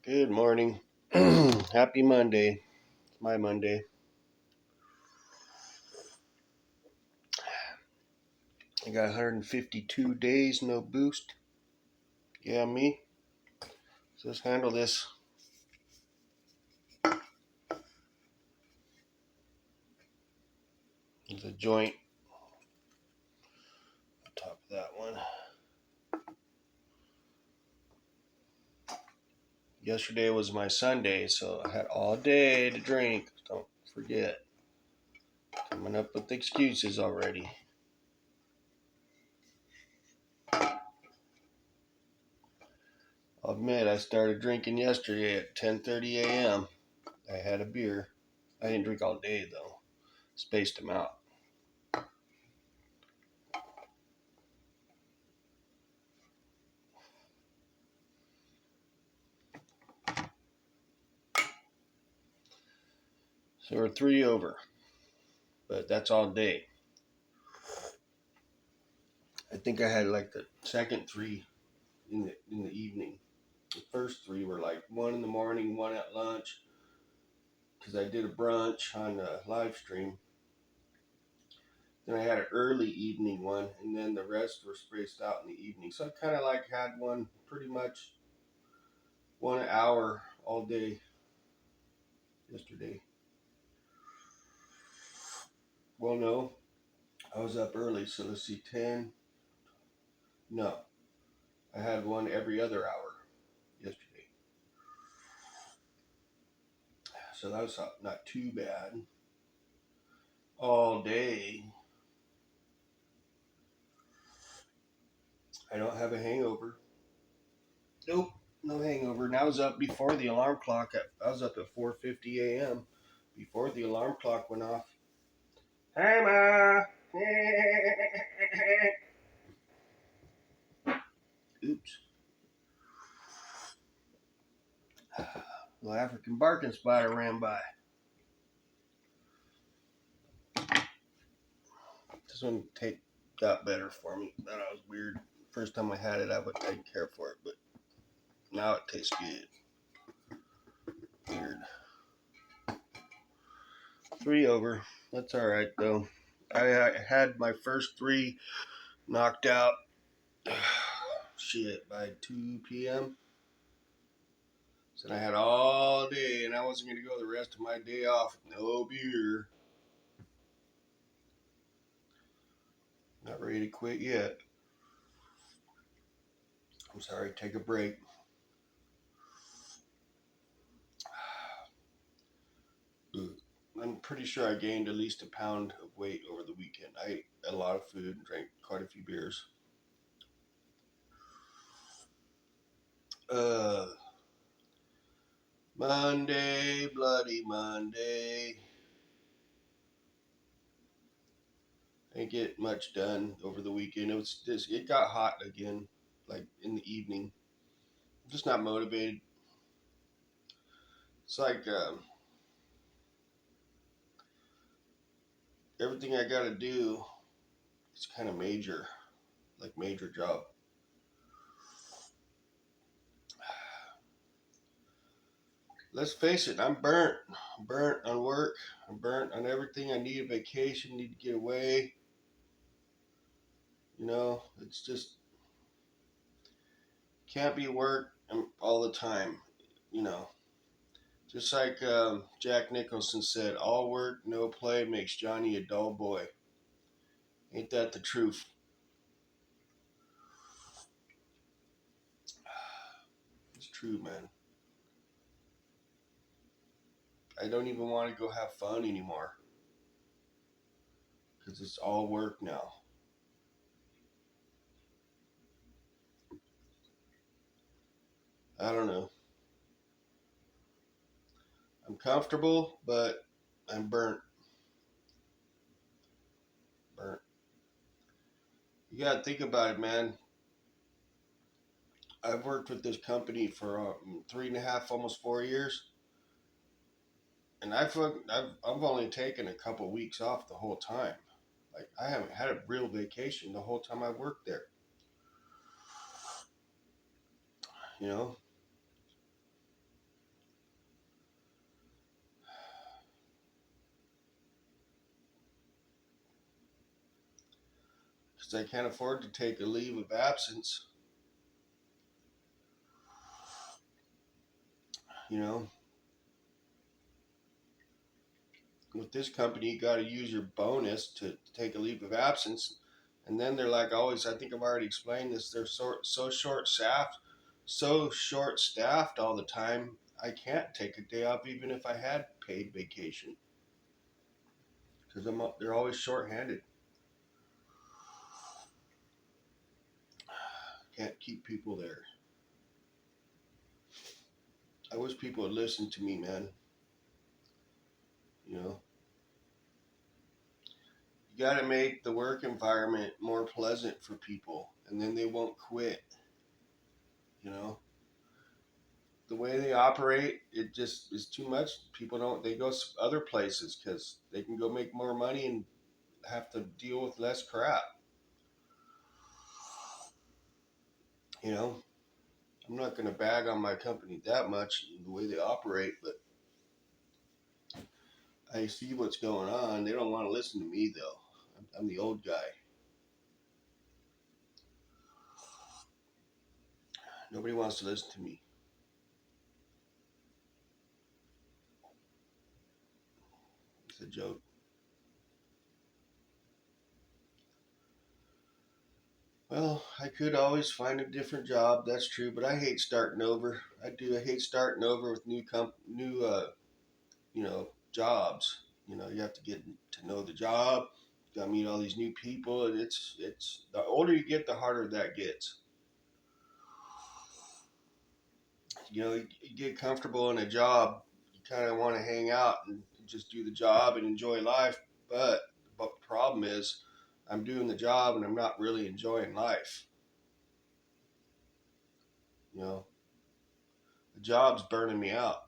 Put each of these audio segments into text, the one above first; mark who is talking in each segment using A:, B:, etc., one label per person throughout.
A: Good morning. Happy Monday. It's my Monday. I got 152 days, no boost. Yeah, me. So let's handle this. There's a joint on top of that one. Yesterday was my Sunday, so I had all day to drink. Don't forget. Coming up with excuses already. I'll admit I started drinking yesterday at 10:30 a.m. I had a beer. I didn't drink all day though. Spaced them out. So we're 3 over. But that's all day. I think I had like the second 3 in the evening. The first 3 were like 1 in the morning, 1 at lunch, because I did a brunch on the live stream. Then I had an early evening one, and then the rest were spaced out in the evening. So I kind of like had one pretty much 1 hour all day yesterday. Well, no, I was up early, so let's see, 10. No, I had one every other hour yesterday. So that was not too bad. All day, I don't have a hangover. Nope, no hangover. And I was up before the alarm clock. I was up at 4:50 a.m. before the alarm clock went off. Hey, ma. Oops. The African barking spider ran by. This one got better for me. That was weird. First time I had it, I didn't care for it, but now it tastes good. Weird. 3 over. That's all right though. I had my first 3 knocked out. Shit, by 2 p.m. So I had all day, and I wasn't going to go the rest of my day off with no beer. Not ready to quit yet. I'm sorry, take a break. I'm pretty sure I gained at least a pound of weight over the weekend. I ate a lot of food and drank quite a few beers. Uh, Monday, bloody Monday. I didn't get much done over the weekend. It got hot again, like in the evening. I'm just not motivated. It's like everything I got to do is kind of major, like major job. Let's face it, I'm burnt. I'm burnt on work. I'm burnt on everything. I need a vacation, need to get away. It's just can't be work all the time. You know, just like Jack Nicholson said, all work, no play makes Johnny a dull boy. Ain't that the truth? It's true, man. I don't even want to go have fun anymore because it's all work now. I don't know. I'm comfortable, but I'm burnt. Burnt. You gotta think about it, man. I've worked with this company for 3.5, almost 4 years, and I've only taken a couple weeks off the whole time. Like I haven't had a real vacation the whole time I worked there. You know, because I can't afford to take a leave of absence. You know, with this company, you got to use your bonus to take a leave of absence. And then they're like always, I think I've already explained this, they're so short staffed all the time. I can't take a day off even if I had paid vacation because they're always short-handed. Can't keep people there. I wish people would listen to me, man. You know, you got to make the work environment more pleasant for people, and then they won't quit. You know, the way they operate, it just is too much. People don't. They go other places because they can go make more money and have to deal with less crap. You know, I'm not going to bag on my company that much the way they operate, but I see what's going on. They don't want to listen to me though. I'm the old guy. Nobody wants to listen to me. It's a joke. Well, I could always find a different job. That's true, but I hate starting over. I do. I hate starting over with new jobs. You know, you have to get to know the job. You got to meet all these new people, and it's the older you get, the harder that gets. You know, you get comfortable in a job. You kind of want to hang out and just do the job and enjoy life. But the problem is, I'm doing the job and I'm not really enjoying life. You know, the job's burning me out.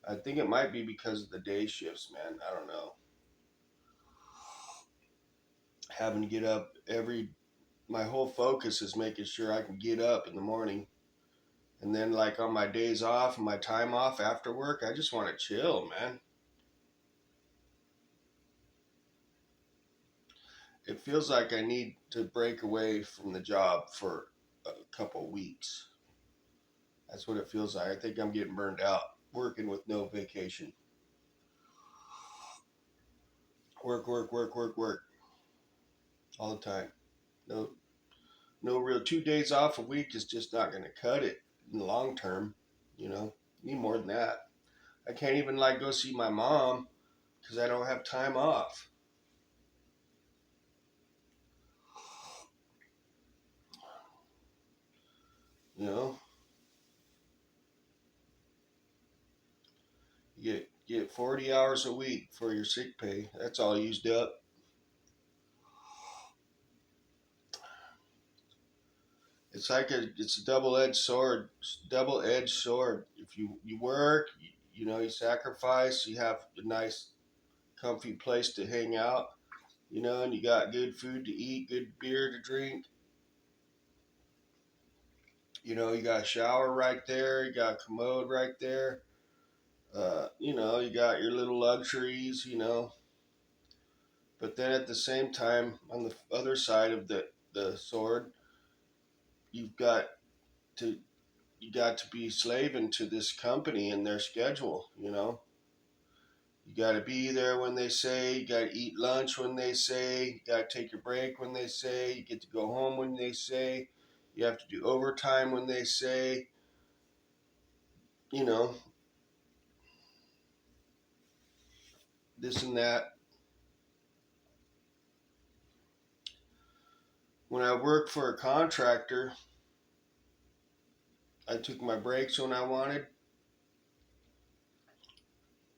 A: I think it might be because of the day shifts, man. I don't know. Having to get up my whole focus is making sure I can get up in the morning. And then, like on my days off and my time off after work, I just want to chill, man. It feels like I need to break away from the job for a couple weeks. That's what it feels like. I think I'm getting burned out working with no vacation. Work, work, work, work, work all the time. No, no real 2 days off a week is just not going to cut it in the long term. You know, need more than that. I can't even like go see my mom because I don't have time off. You know, you get 40 hours a week for your sick pay. That's all used up. It's a double-edged sword. Double-edged sword. If you work, you sacrifice. You have a nice, comfy place to hang out. And you got good food to eat, good beer to drink. You got a shower right there. You got a commode right there. You got your little luxuries. But then at the same time, on the other side of the sword, you've got to you got to be slaving to this company and their schedule. You got to be there when they say. You got to eat lunch when they say. You got to take your break when they say. You get to go home when they say. You have to do overtime when they say. You know, this and that. When I worked for a contractor, I took my breaks when I wanted.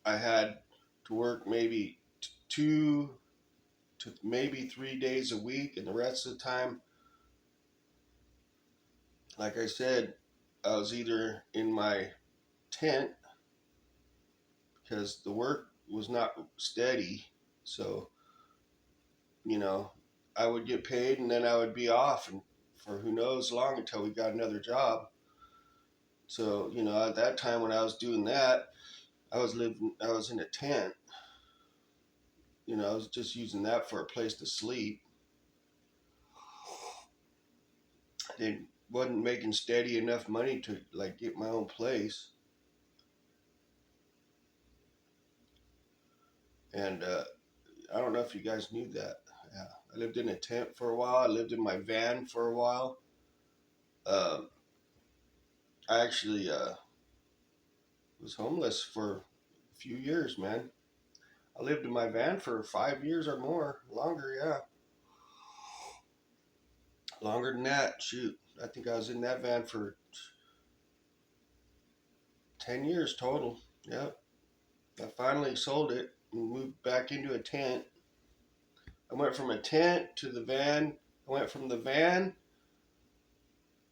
A: I had to work maybe 2 to maybe 3 days a week, and the rest of the time, like I said, I was either in my tent because the work was not steady. So, you know, I would get paid and then I would be off and for who knows long until we got another job. So, at that time when I was doing that, I was in a tent. I was just using that for a place to sleep. they wasn't making steady enough money to like get my own place. And I don't know if you guys knew that. Yeah, I lived in a tent for a while. I lived in my van for a while. Um, I actually was homeless for a few years, man. I lived in my van for 5 years or more, longer, yeah, longer than that. Shoot, I think I was in that van for 10 years total. Yep. I finally sold it and moved back into a tent. I went from a tent to the van. I went from the van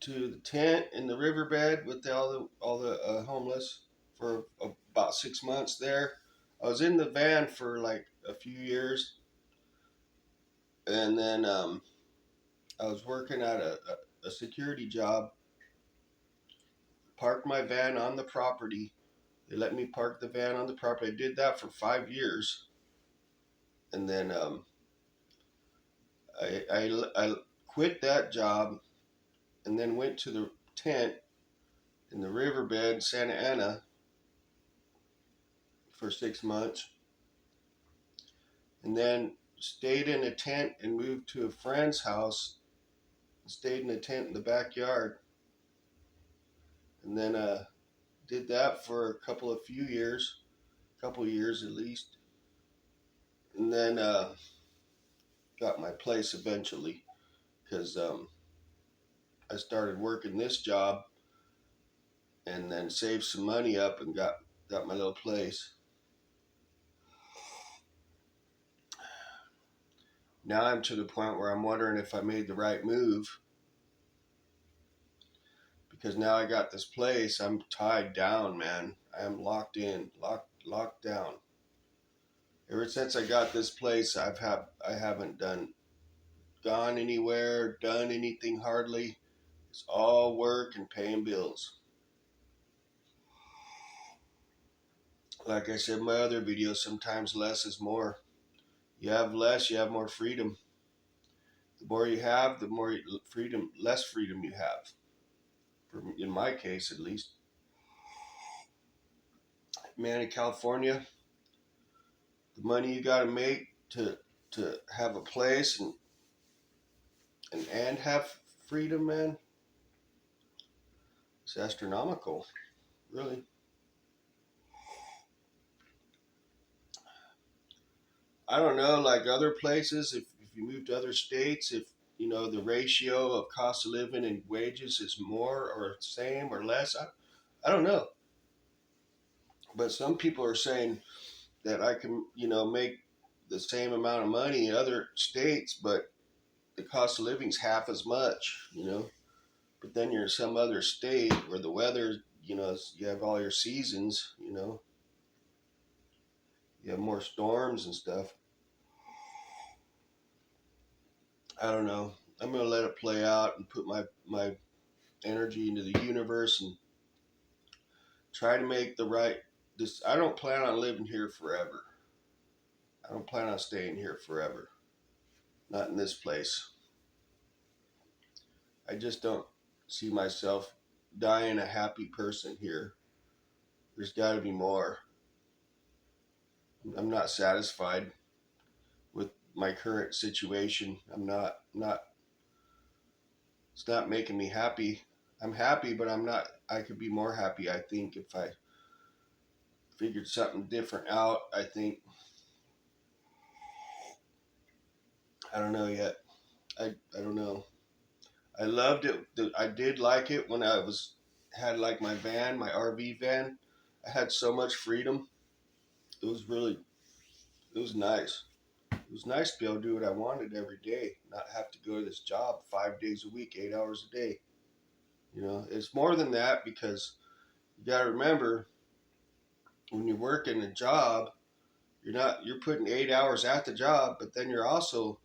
A: to the tent in the riverbed with all the homeless for about 6 months there. I was in the van for like a few years, and then I was working at a security job. Parked my van on the property. They let me park the van on the property. I did that for 5 years, and then I quit that job, and then went to the tent in the riverbed, Santa Ana, for 6 months, and then stayed in a tent and moved to a friend's house. Stayed in a tent in the backyard, and then did that for couple of years at least, and then got my place eventually because I started working this job and then saved some money up and got my little place. Now I'm to the point where I'm wondering if I made the right move, because now I got this place. I'm tied down, man. I am locked in, locked down. Ever since I got this place, I haven't gone anywhere, done anything hardly. It's all work and paying bills. Like I said in my other videos, sometimes less is more. You have less, you have more freedom. The more you have, the more freedom, less freedom you have. In my case, at least. Man, in California, the money you got to make to have a place and have freedom, man, it's astronomical, really. I don't know, like other places, if you move to other states, if the ratio of cost of living and wages is more or same or less. I don't know, but some people are saying that I can make the same amount of money in other states, but the cost of living's half as much. But then you're in some other state where the weather, you have all your seasons. You have more storms and stuff. I don't know. I'm gonna let it play out and put my energy into the universe and try to make the right. This I don't plan on living here forever. I don't plan on staying here forever. Not in this place. I just don't see myself dying a happy person here. There's got to be more. I'm not satisfied with my current situation. I'm not. It's not making me happy. I'm happy, but I'm not. I could be more happy, I think, if I figured something different out. I don't know yet. I don't know. I loved it. I did like it when I had like my van, my RV van. I had so much freedom. It was really, it was nice. It was nice to be able to do what I wanted every day, not have to go to this job 5 days a week, 8 hours a day. It's more than that, because you got to remember, when you work in a job, you're putting 8 hours at the job, but then you're also,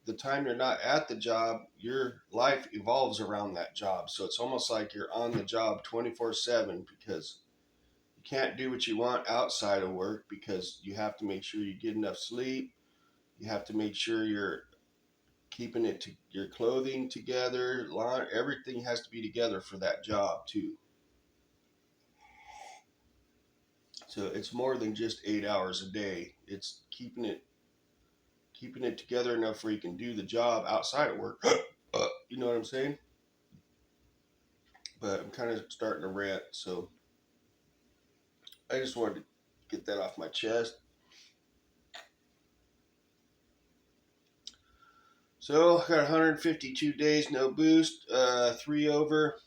A: the time you're not at the job, your life evolves around that job. So it's almost like you're on the job 24/7, because you can't do what you want outside of work, because you have to make sure you get enough sleep. You have to make sure you're keeping it to your clothing together, everything has to be together for that job too. So it's more than just 8 hours a day. It's keeping it together enough where you can do the job outside of work. You know what I'm saying? But I'm kind of starting to rant, so I just wanted to get that off my chest. So I got 152 days, no boost, 3 over.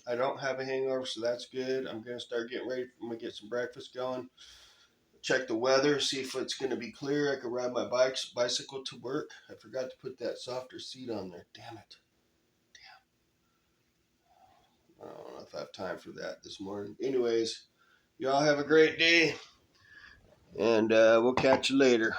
A: I don't have a hangover, so that's good. I'm gonna start getting ready. I'm gonna get some breakfast going. Check the weather, see if it's gonna be clear. I can ride my bicycle to work. I forgot to put that softer seat on there. Damn it. I don't know if I have time for that this morning. Anyways, y'all have a great day, and we'll catch you later.